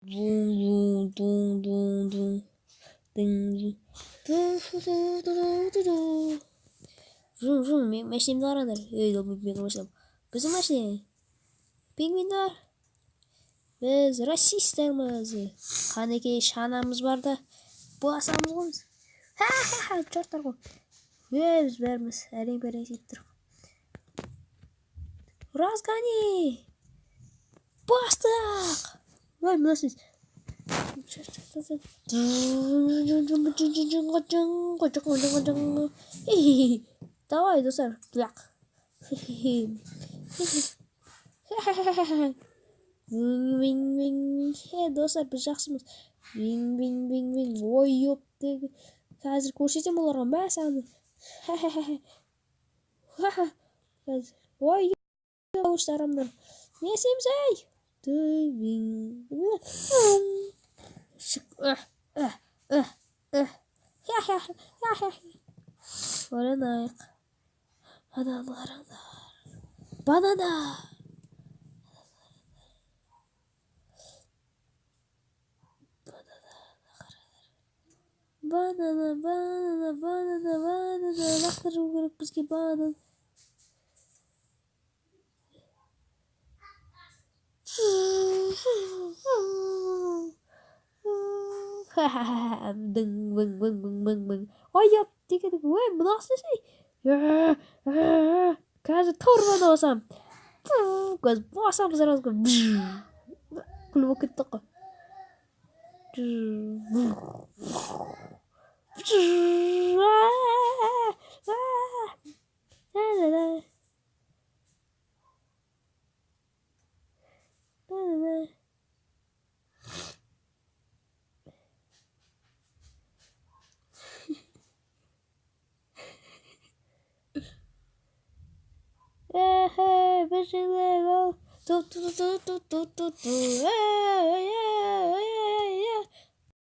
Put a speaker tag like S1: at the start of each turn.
S1: Dum, dum, dum, dum, dum, dum. Vroom, мен машинемді қараңдар. Мен машинам. Біздің машина. Пингвиндар. Біз расисттерміз. Қанекей шанамыз бар да. Басамыз ғой біз. Ха-ха-ха, жұрттар ғой. Біз бәріміз әрең-бәрең сөйтіп тұр. Разгони! Бастық! Ой, мынасыз. Давай, достар. Достар, біз жақсымыз. Ой, ёп. Қазір көрсетем оларға мәсәні. Ой, ауыштарымдар. Не істейміз, ей? Оранайық. Аналарыңдар. Банана. Банана. Лақтыру керек бізге банан. Мың. Ой, еп, дегенің, ой, мұнақсы сей. Қазір торбаны осам. Көз басамыз разғы. Күліп өкеттік қой. Бәшіңді, ту.